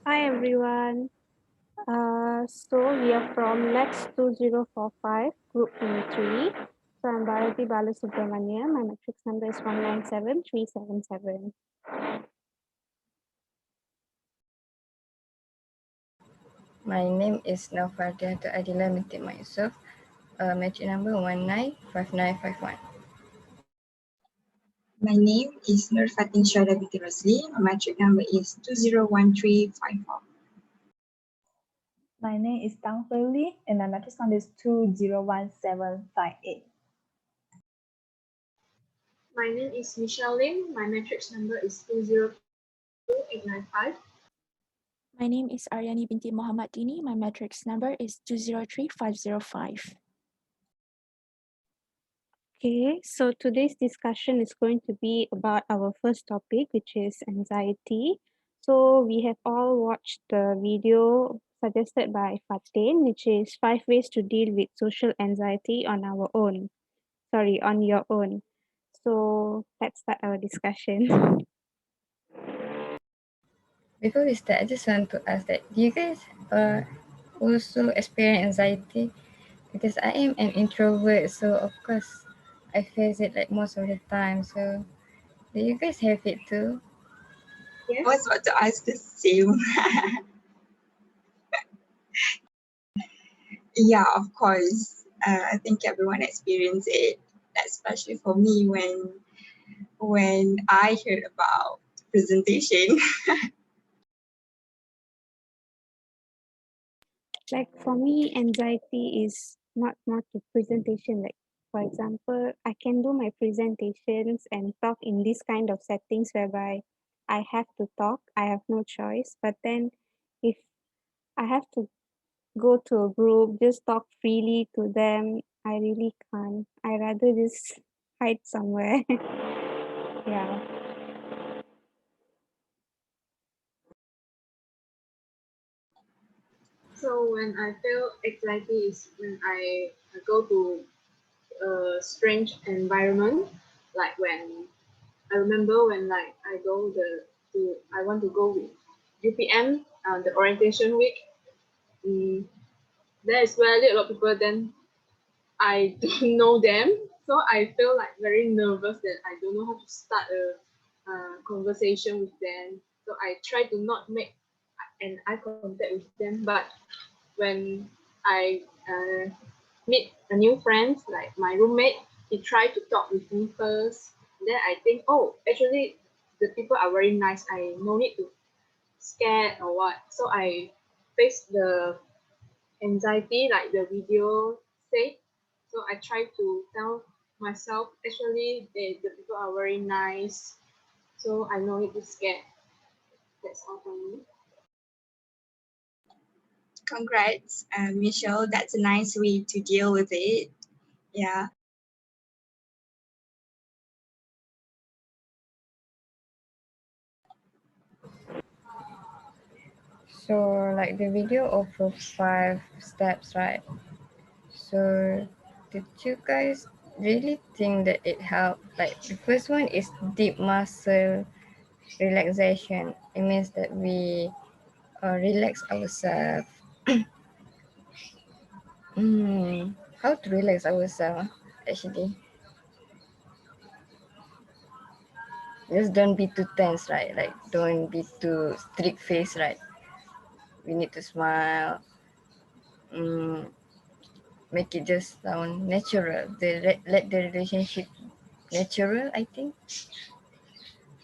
Hi everyone. So we are from Lex 2045, Group 23. So I'm Bharati Balasubramaniam. My matrix number is 197377. My name is Naufardia Adila Binti Yusuf, matric number 195951. My name is Nur Fatin Syada binti Rosli. My matric number is 201354. My name is Tang Hui Li, and my matrix number is 201758. My name is Michelle Lim. My matrix number is 202895. My name is Aryani binti Muhammad Dini. My matrix number is 203505. Okay, so today's discussion is going to be about our first topic, which is anxiety. So we have all watched the video suggested by Fatin, which is 5 ways to deal with social anxiety on our own. Sorry, on your own. So let's start our discussion. Before we start, I just want to ask that do you guys also experience anxiety? Because I am an introvert, so of course I face it like most of the time. So do you guys have it too? I was about to ask the same. Yeah, of course. I think everyone experienced it, especially for me when I heard about presentation. Like for me, anxiety is not the presentation. Like for example, I can do my presentations and talk in this kind of settings whereby I have to talk, I have no choice. But then if I have to go to a group, just talk freely to them, I really can't. I rather just hide somewhere. Yeah. So when I feel anxiety is when I go to a strange environment, like when I remember when like I go I want to go with UPM, the orientation week. Mm, there is rarely a lot of people. Then I don't know them, so I feel like very nervous that I don't know how to start a conversation with them. So I try to not make an eye contact with them. But when I meet a new friend, like my roommate, he tried to talk with me first. Then I think, oh, actually, the people are very nice. I no need to scared or what. So I face the anxiety like the video say. So I try to tell myself, actually, the people are very nice. So I no need to scared. That's all for me. Congrats, Michelle. That's a nice way to deal with it. Yeah. So like the video offer 5 steps, right? So did you guys really think that it helped? Like the first one is deep muscle relaxation. It means that we relax ourselves. How to relax ourselves actually? Just don't be too tense, right? Like don't be too strict face, right? We need to smile. Mm, make it just sound natural. Let the relationship natural, I think.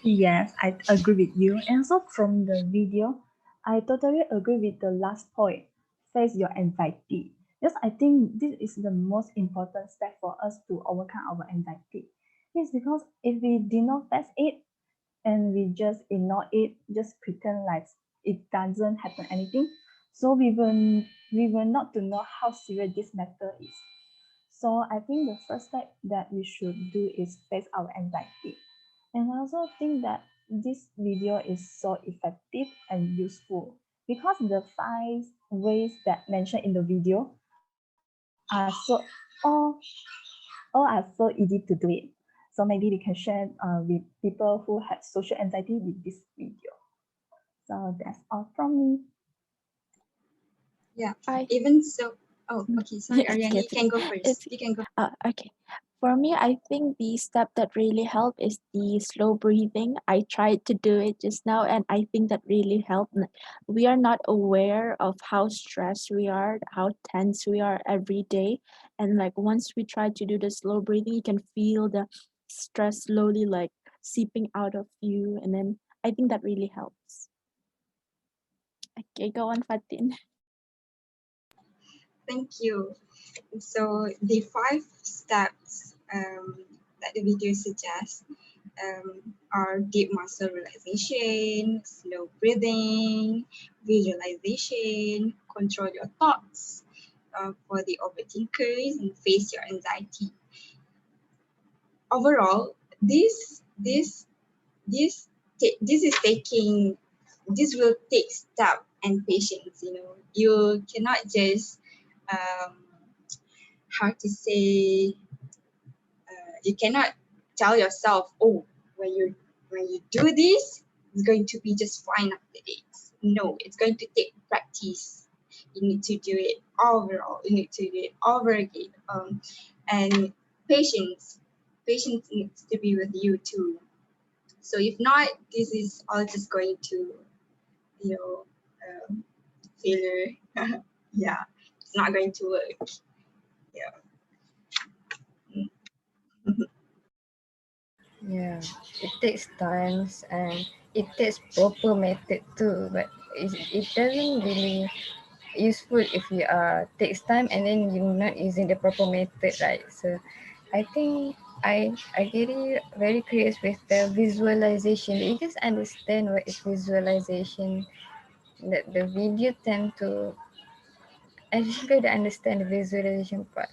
Yes, I agree with you. And so from the video, I totally agree with the last point. Face your anxiety. Yes, I think this is the most important step for us to overcome our anxiety. Yes, because if we did not face it and we just ignore it, just pretend like it doesn't happen anything, so we will not to know how serious this matter is. So I think the first step that we should do is face our anxiety. And I also think that this video is so effective and useful because the 5 ways that mentioned in the video are all are so easy to do it. So maybe we can share with people who have social anxiety with this video. So that's all from me. Yeah, I even so. Oh, Mm. okay. Sorry, It's Ariane, good. you can go It's first. You can go. okay. For me, I think the step that really helped is the slow breathing. I tried to do it just now, and I think that really helped. We are not aware of how stressed we are, how tense we are every day, and like once we try to do the slow breathing, you can feel the stress slowly like seeping out of you, and then I think that really helps. Okay, go on, Fatin. Thank you. So the 5 steps that the video suggests are deep muscle relaxation, slow breathing, visualization, control your thoughts for the overthinkers, and face your anxiety. Overall, this this is taking this will take step and patience. You cannot just um, how to say you cannot tell yourself, oh, when you do this, it's going to be just fine after this. No, it's going to take practice. You need to do it overall. You need to do it over again. And patience. Patience needs to be with you too. So if not, this is all just going to, you know, failure. Yeah, it's not going to work. Yeah. Yeah, it takes times and it takes proper method too, but it doesn't really useful if you takes time and then you're not using the proper method, right? So I think I get it very curious with the visualization. You just understand what is visualization. That the video tend to I really don't understand the visualization part.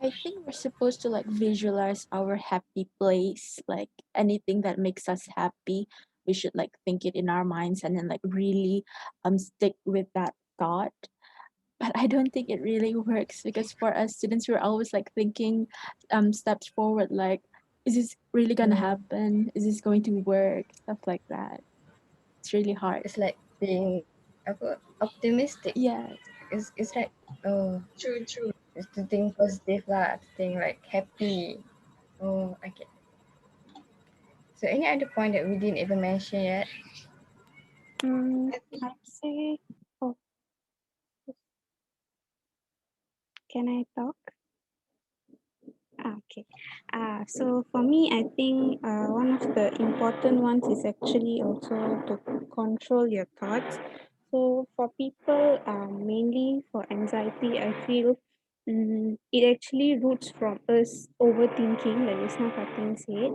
I think we're supposed to like visualize our happy place, like anything that makes us happy. We should like think it in our minds and then like really stick with that thought. But I don't think it really works because for us students we're always like thinking steps forward like is this really gonna Mm, happen? Is this going to work? Stuff like that. It's really hard. it's like being optimistic. Yeah. It's like oh, True, true. it's to think positive lah, to think like happy. Oh, okay. So any other point that we didn't even mention yet? I think I'd say, oh, can I talk? Okay. So for me, I think one of the important ones is actually also to control your thoughts. So for people, mainly for anxiety, I feel it actually roots from us overthinking, like Isma Fatin said,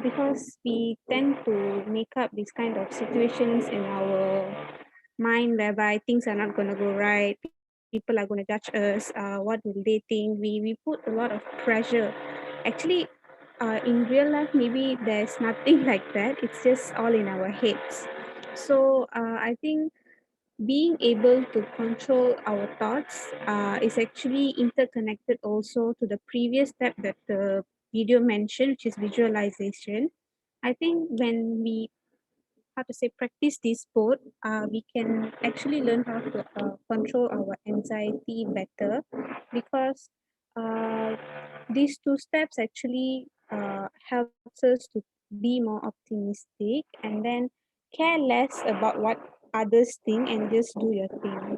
because we tend to make up these kind of situations in our mind whereby things are not going to go right, people are going to judge us, what will they think, we put a lot of pressure. Actually, in real life maybe there's nothing like that, it's just all in our heads. So I think being able to control our thoughts is actually interconnected also to the previous step that the video mentioned, which is visualization. I think when we, how to say, practice this both, we can actually learn how to control our anxiety better, because uh, these two steps actually helps us to be more optimistic and then care less about what others think and just do your thing.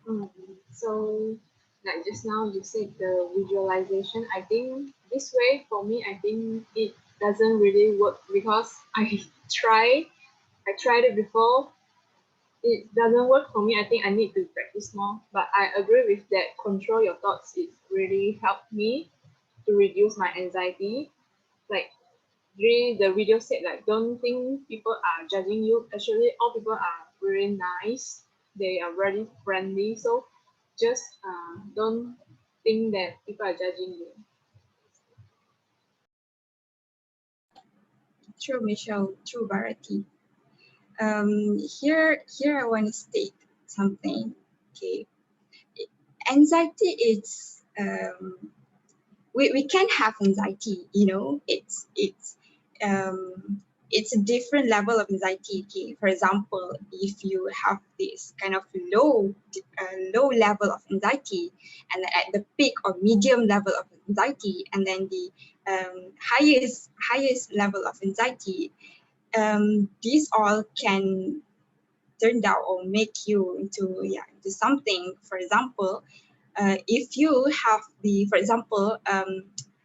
Mm. So, like just now you said the visualization. I think this way for me, I think it doesn't really work because try, I tried it before. It doesn't work for me. I think I need to practice more. But I agree with that. Control your thoughts. It really helped me to reduce my anxiety. Like really, the video said like don't think people are judging you. Actually, all people are very nice. They are very friendly. So just don't think that people are judging you. true, Michelle. True, Bharati. Here I want to state something. Okay, anxiety is we can have anxiety, you know, it's a different level of anxiety. Okay, for example, if you have this kind of low level of anxiety, and at the peak or medium level of anxiety, and then the highest level of anxiety, these all can turn out or make you into something. For example, if you have for example,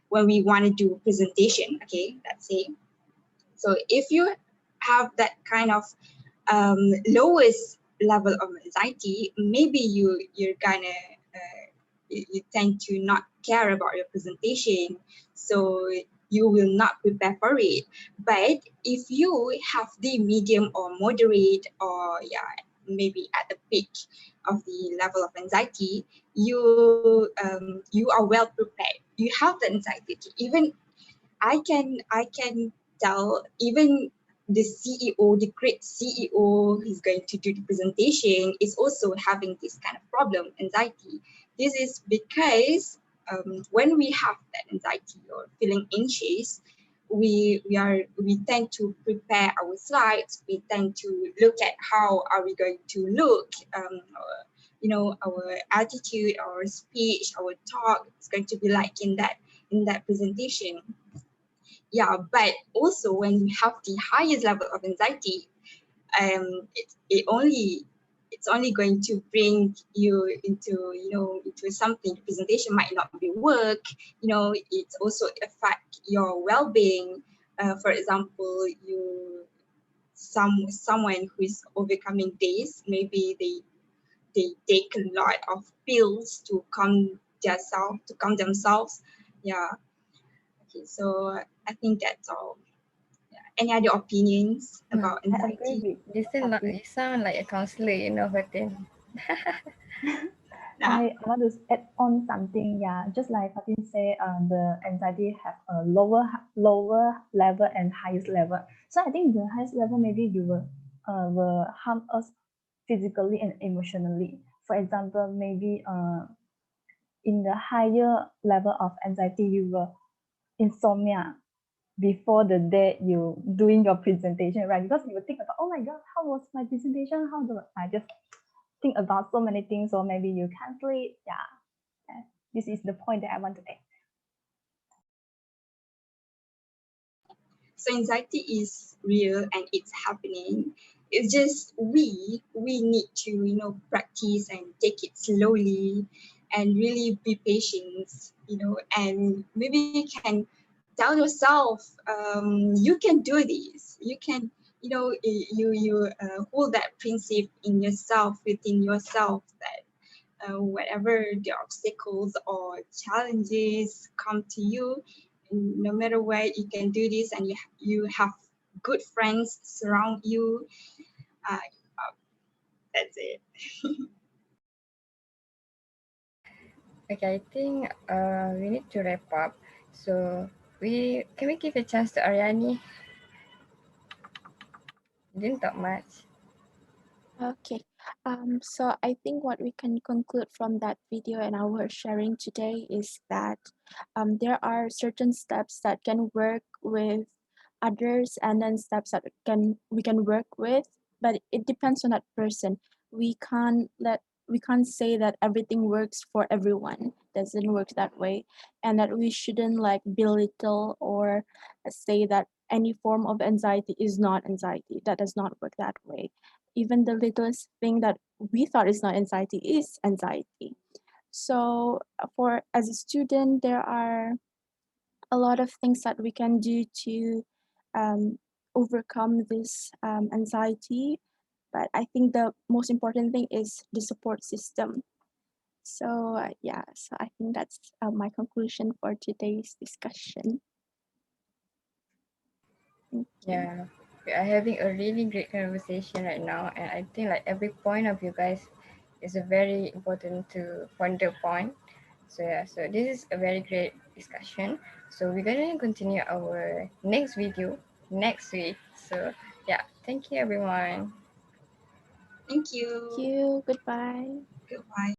when we want to do presentation, okay, let's say, so if you have that kind of lowest level of anxiety, maybe you're gonna you tend to not care about your presentation, so you will not prepare for it. But if you have the medium or moderate, or maybe at the peak of the level of anxiety, you are well prepared. You have the anxiety. Even I can tell, even the CEO, the great CEO who's going to do the presentation, is also having this kind of problem, anxiety. This is because when we have that anxiety or feeling anxious, we tend to prepare our slides. We tend to look at how are we going to look, our attitude, our speech, our talk is going to be like in that presentation. Yeah, but also when you have the highest level of anxiety, it's only going to bring you into something. The presentation might not be work. It also affect your well-being. For example, someone who is overcoming this, maybe they take a lot of pills to calm themselves. Yeah. Okay, so I think that's all. Any other opinions Hmm. about I agree anxiety? with You Fatin. sound like a counselor, you know, Fatin. Nah? I want to add on something. Yeah, just like Fatin said, the anxiety have a lower level and highest level. So I think the highest level maybe you will harm us physically and emotionally. For example, maybe in the higher level of anxiety, you will insomnia before the day you doing your presentation, right? Because you will think about, oh my god, how was my presentation? How do I just think about so many things, or maybe you can't sleep. Yeah, this is the point that I want to make. So anxiety is real and it's happening. It's just we need to practice and take it slowly and really be patient, and maybe you can tell yourself, you can do this. You can, hold that principle in yourself, within yourself, that whatever the obstacles or challenges come to you, no matter what, you can do this, and you have good friends surround you. Uh, that's it. Okay, I think we need to wrap up. So we give a chance to Ariani? Didn't talk much. Okay. So I think what we can conclude from that video and our sharing today is that there are certain steps that can work with others, and then steps that we can work with, but it depends on that person. We can't say that everything works for everyone. Doesn't work that way, and that we shouldn't like belittle or say that any form of anxiety is not anxiety. That does not work that way. Even the littlest thing that we thought is not anxiety is anxiety. So for as a student, there are a lot of things that we can do to um, overcome this anxiety. But I think the most important thing is the support system. So yeah, so I think that's my conclusion for today's discussion. Thank you. Yeah, we are having a really great conversation right now, and I think like every point of you guys is a very important to ponder point. So yeah, so this is a very great discussion. So we're gonna continue our next video next week. So yeah, thank you everyone. Thank Thank you. you. Goodbye. Goodbye.